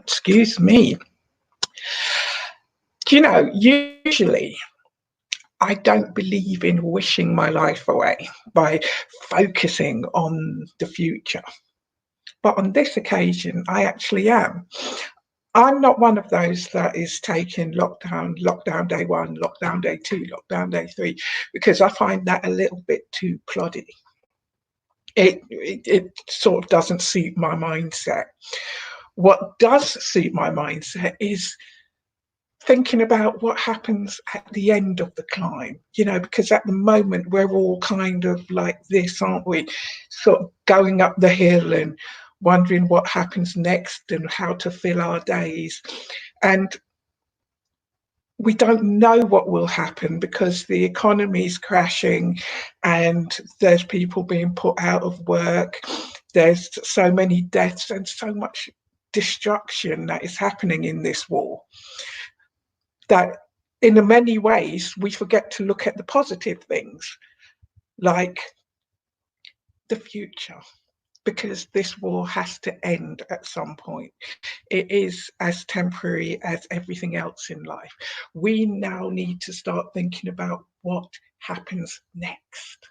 Excuse me. Usually I don't believe in wishing my life away by focusing on the future. But on this occasion, I actually am. I'm not one of those that is taking lockdown day one, lockdown day two, lockdown day three, because I find that a little bit too ploddy. It sort of doesn't suit my mindset. What does suit my mindset is thinking about what happens at the end of the climb, because at the moment we're all kind of like this, aren't we? Sort of going up the hill and wondering what happens next and how to fill our days. And we don't know what will happen because the economy is crashing and there's people being put out of work. There's so many deaths and so much destruction that is happening in this war that in many ways we forget to look at the positive things like the future, because this war has to end at some point. It is as temporary as everything else in life. We now need to start thinking about what happens next.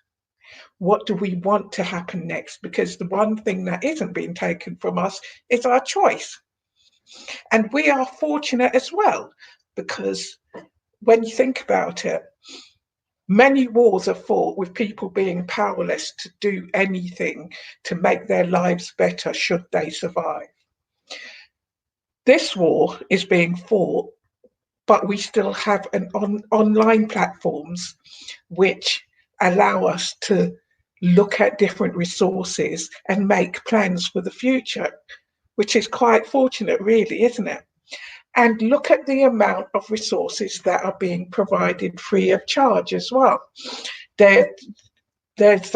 What do we want to happen next? Because the one thing that isn't being taken from us is our choice. And we are fortunate as well, because when you think about it, many wars are fought with people being powerless to do anything to make their lives better should they survive. This war is being fought, but we still have online platforms which allow us to look at different resources and make plans for the future, which is quite fortunate, really, isn't it? And look at the amount of resources that are being provided free of charge as well. There's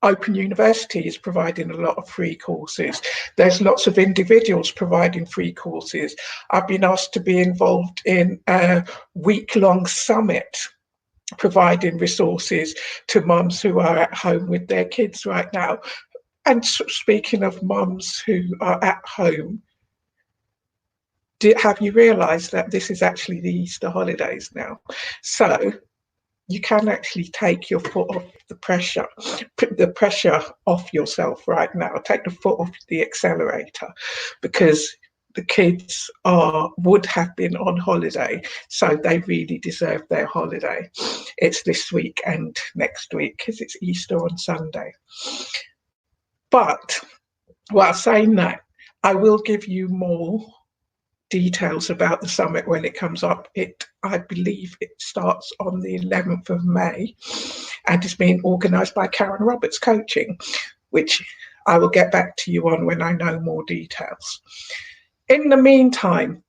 Open University is providing a lot of free courses. There's lots of individuals providing free courses. I've been asked to be involved in a week-long summit providing resources to mums who are at home with their kids right now. And speaking of mums who are at home, have you realised that this is actually the Easter holidays now? So you can actually take your foot off the pressure, put the pressure off yourself right now. Take the foot off the accelerator, because the kids would have been on holiday, so they really deserve their holiday. It's this week and next week because it's Easter on Sunday. But while saying that, I will give you more details about the summit when it comes up. I believe it starts on the 11th of May and is being organised by Karen Roberts Coaching, which I will get back to you on when I know more details. In the meantime,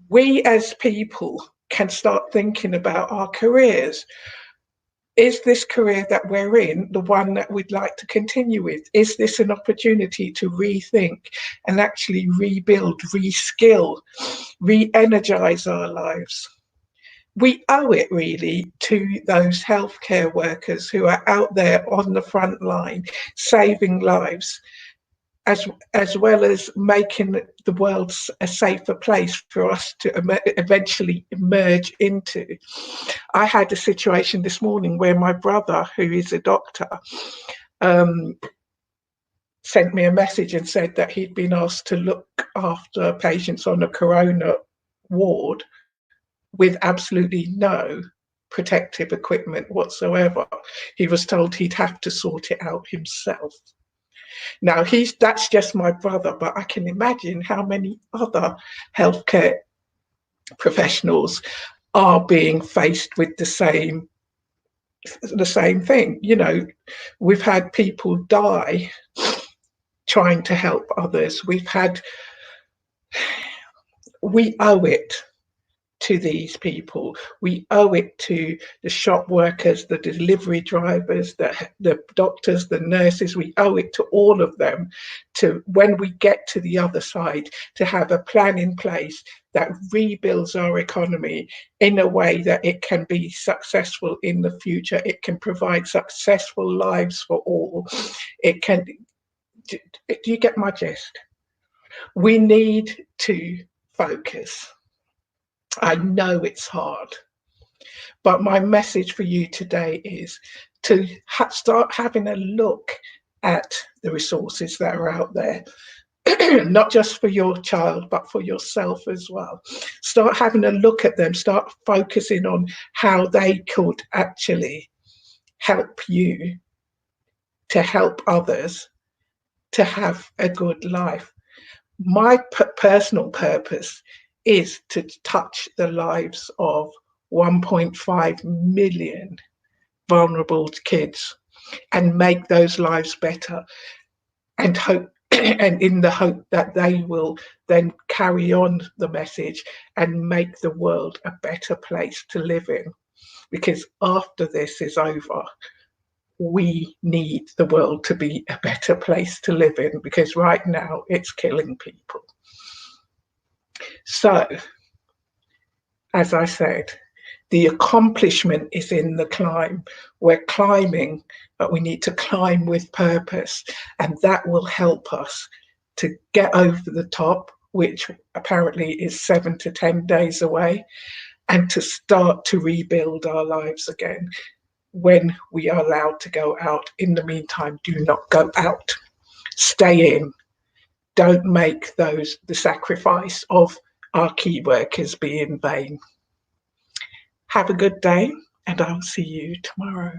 we as people can start thinking about our careers. Is this career that we're in the one that we'd like to continue with? Is this an opportunity to rethink and actually rebuild, reskill, re-energize our lives? We owe it really to those healthcare workers who are out there on the front line, saving lives, as well as making the world a safer place for us to eventually emerge into. I had a situation this morning where my brother, who is a doctor, sent me a message and said that he'd been asked to look after patients on a corona ward with absolutely no protective equipment whatsoever. He was told he'd have to sort it out himself. Now, that's just my brother, but I can imagine how many other healthcare professionals are being faced with the same thing. We've had people die trying to help others. We owe it to these people. We owe it to the shop workers, the delivery drivers, the doctors, the nurses. We owe it to all of them to, when we get to the other side, to have a plan in place that rebuilds our economy in a way that it can be successful in the future. It can provide successful lives for all. It can do you get my gist? We need to focus. I know it's hard, but my message for you today is to start having a look at the resources that are out there, not just for your child, but for yourself as well. Start having a look at them, start focusing on how they could actually help you to help others to have a good life. My personal purpose is to touch the lives of 1.5 million vulnerable kids and make those lives better, and hope and in the hope that they will then carry on the message and make the world a better place to live in. Because after this is over, we need the world to be a better place to live in, because right now it's killing people. So, as I said, the accomplishment is in the climb. We're climbing, but we need to climb with purpose, and that will help us to get over the top, which apparently is 7 to 10 days away, and to start to rebuild our lives again when we are allowed to go out. In the meantime, do not go out. Stay in. Don't make the sacrifice of our key workers be in vain. Have a good day, and I'll see you tomorrow.